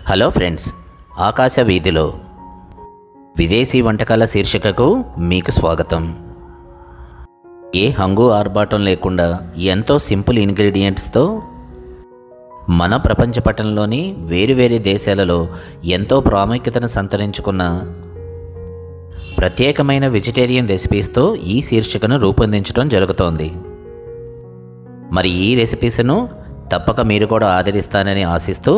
Hello friends, ఆకాశ వీధిలో విదేశీ వంటకాల శీర్షికకు మీకు స్వాగతం. ఏ హంగు ఆర్భాటం లేకుండా ఎంతో సింపుల్ ఇంగ్రీడియంట్స్తో మన ప్రపంచ పటంలోని వేరువేరు దేశాలలో ఎంతో ప్రాముఖ్యతను సంతరించుకున్న ప్రత్యేకమైన వెజిటేరియన్ రెసిపీస్తో ఈ శీర్షికను రూపొందించడం జరుగుతోంది. మరి ఈ రెసిపీస్ను తప్పక మీరు కూడా ఆదరిస్తారని ఆశిస్తూ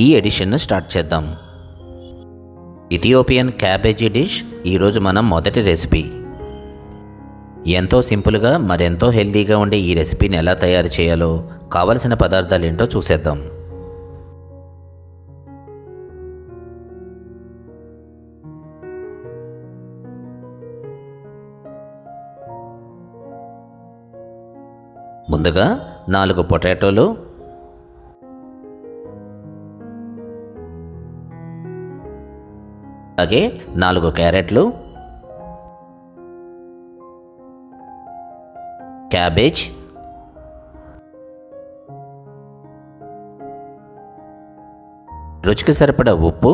ఈ ఎడిషన్ను స్టార్ట్ చేద్దాం. ఇథియోపియన్ క్యాబేజీ డిష్ ఈరోజు మనం మొదటి రెసిపీ. ఎంతో సింపుల్గా మరెంతో హెల్తీగా ఉండే ఈ రెసిపీని ఎలా తయారు చేయాలో కావలసిన పదార్థాలు ఏంటో చూసేద్దాం. ముందుగా 4 పొటాటోలు, అలాగే 4 క్యారెట్లు, క్యాబేజ్, రుచికి సరిపడా ఉప్పు,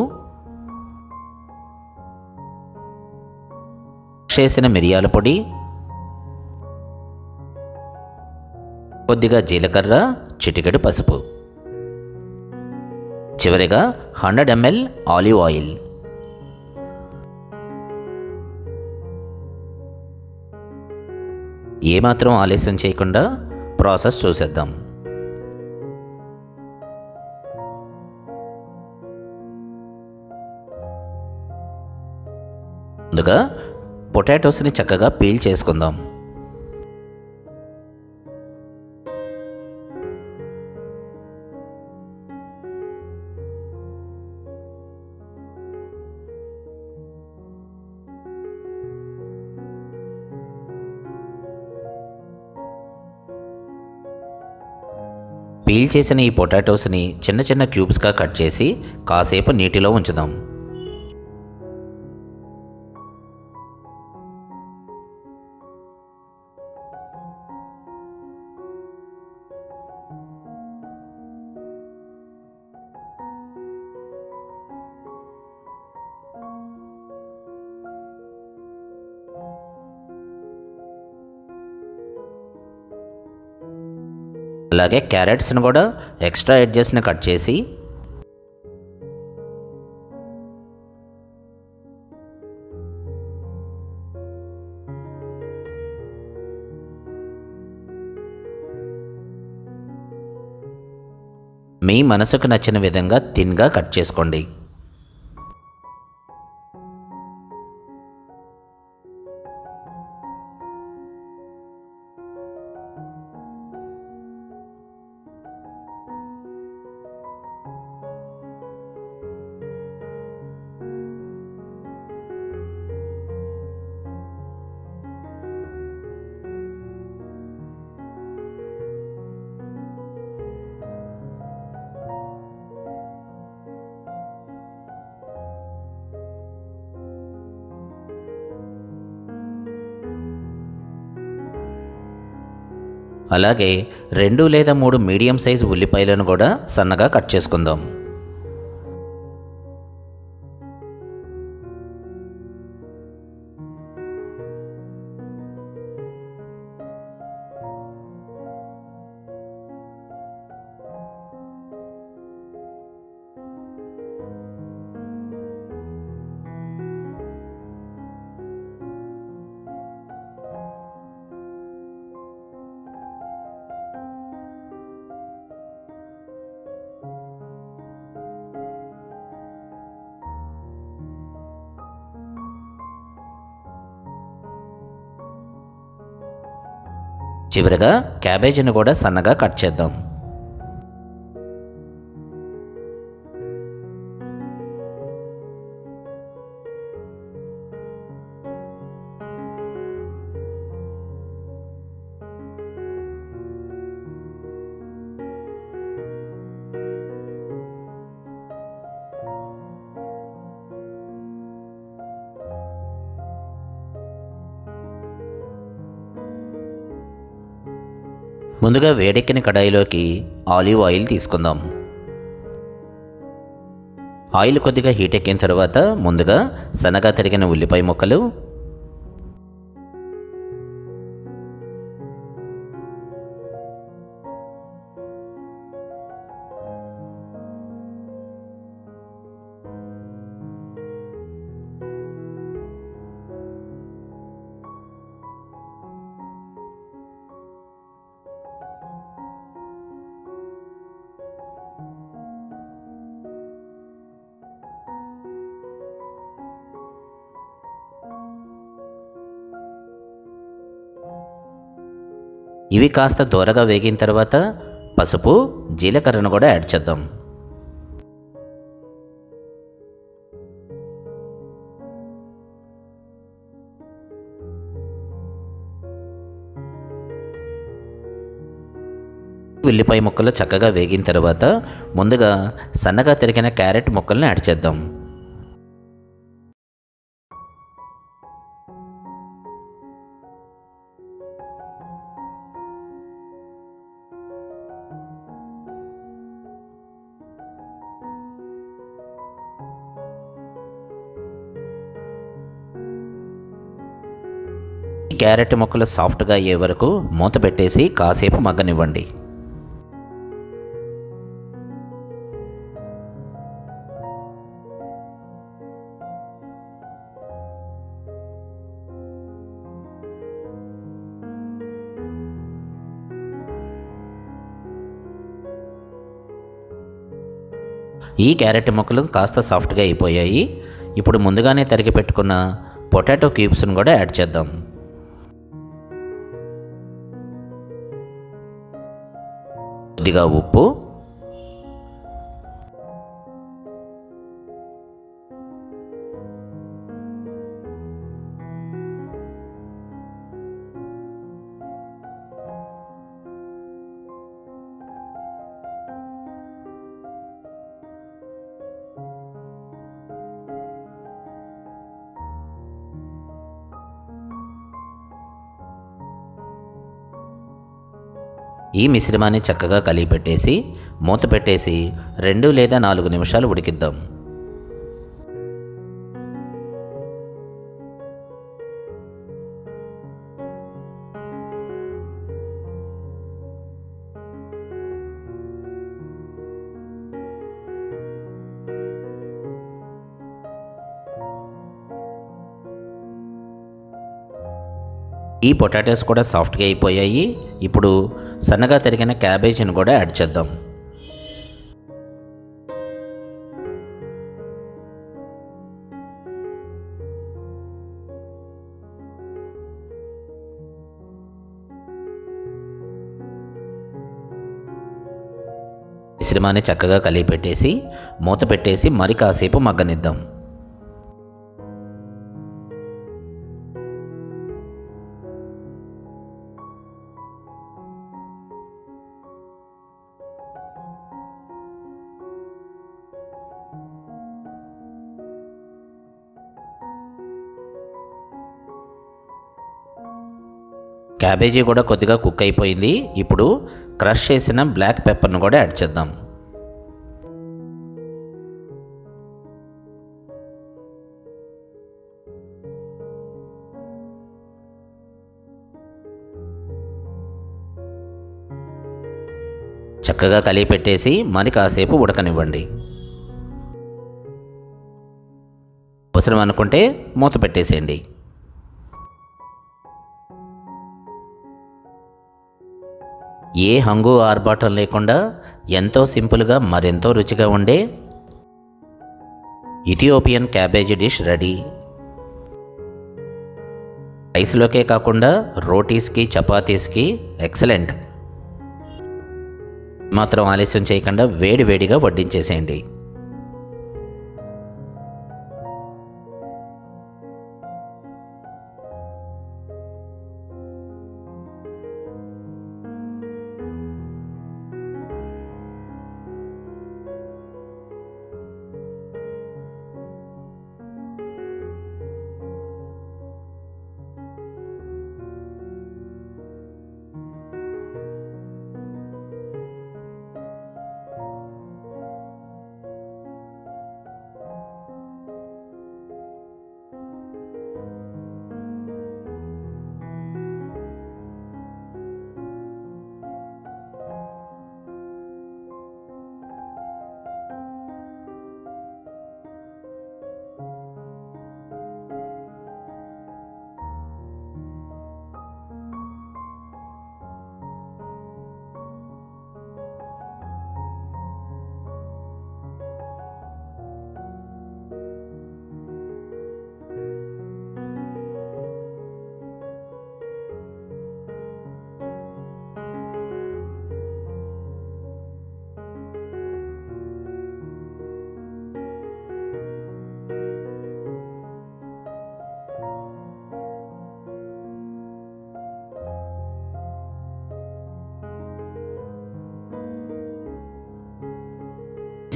చేసిన మిరియాల పొడి, కొద్దిగా జీలకర్ర, చిటికెడు పసుపు, చివరిగా 100 ml ఆలివ్ ఆయిల్. ఏమాత్రం ఆలస్యం చేయకుండా ప్రాసెస్ చూసేద్దాం. ముందుగా పొటాటోస్ని చక్కగా పీల్ చేసుకుందాం. పీల్ చేసిన ఈ పొటాటోస్ని చిన్న చిన్న క్యూబ్స్గా కట్ చేసి కాసేపు నీటిలో ఉంచుదాం. అలాగే క్యారెట్స్ని కూడా ఎక్స్ట్రా ఎడ్జెస్ని కట్ చేసి మీ మనసుకు నచ్చిన విధంగా థిన్గా కట్ చేసుకోండి. అలాగే 2 లేదా 3 మీడియం సైజు ఉల్లిపాయలను కూడా సన్నగా కట్ చేసుకుందాం. చివరగా క్యాబేజీని కూడా సన్నగా కట్ చేద్దాం. ముందుగా వేడెక్కిన కడాయిలోకి ఆలివ్ ఆయిల్ తీసుకుందాం. ఆయిల్ కొద్దిగా హీట్ ఎక్కిన తర్వాత ముందుగా సన్నగా తరిగిన ఉల్లిపాయ ముక్కలు, ఇవి కాస్త దూరగా వేగిన తర్వాత పసుపు, జీలకర్రను కూడా యాడ్ చేద్దాం. ఉల్లిపాయ ముక్కలు చక్కగా వేగిన తర్వాత ముందుగా సన్నగా తరిగిన క్యారెట్ ముక్కలను యాడ్ చేద్దాం. ఈ క్యారెట్ ముక్కలు సాఫ్ట్గా అయ్యే వరకు మూత పెట్టేసి కాసేపు మగ్గనివ్వండి. ఈ క్యారెట్ ముక్కలు కాస్త సాఫ్ట్గా అయిపోయాయి. ఇప్పుడు ముందుగానే తరిగి పెట్టుకున్న పొటాటో క్యూబ్స్ను కూడా యాడ్ చేద్దాం. కొద్దిగా ఉప్పు, ఈ మిశ్రమాన్ని చక్కగా కలిపి పెట్టేసి మూత పెట్టేసి 2 లేదా 4 నిమిషాలు ఉడికిద్దాం. ఈ పొటాటోస్ కూడా సాఫ్ట్గా అయిపోయాయి. ఇప్పుడు సన్నగా తరిగిన క్యాబేజీని కూడా యాడ్ చేద్దాం. మిశ్రమాన్ని చక్కగా కలిపి పెట్టేసి మూత పెట్టేసి మరి కాసేపు మగ్గనిద్దాం. క్యాబేజీ కూడా కొద్దిగా కుక్ అయిపోయింది. ఇప్పుడు క్రష్ చేసిన బ్లాక్ పెప్పర్ను కూడా యాడ్ చేద్దాం. చక్కగా కలిపి పెట్టేసి మరి కాసేపు ఉడకనివ్వండి. అవసరం అనుకుంటే మూత పెట్టేసేయండి. ఏ హంగు ఆర్భాటం లేకుండా ఎంతో సింపుల్గా మరెంతో రుచిగా ఉండే ఇథియోపియన్ క్యాబేజీ డిష్ రెడీ. రైస్లోకే కాకుండా రోటీస్కి, చపాతీస్కి ఎక్సలెంట్. మాత్రం ఆలస్యం చేయకుండా వేడివేడిగా వడ్డించేసేయండి.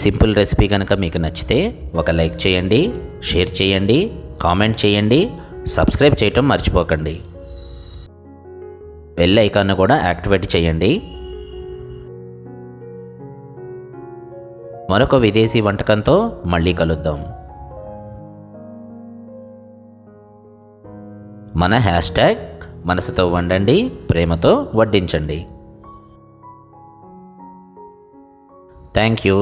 సింపుల్ రెసిపీ కనుక మీకు నచ్చితే ఒక లైక్ చేయండి, షేర్ చేయండి, కామెంట్ చేయండి, సబ్స్క్రైబ్ చేయటం మర్చిపోకండి. బెల్ ఐకాన్ను కూడా యాక్టివేట్ చేయండి. మరొక విదేశీ వంటకంతో మళ్ళీ కలుద్దాం. మన హ్యాష్ట్యాగ్ మనసుతో వండండి, ప్రేమతో వడ్డించండి. Thank you.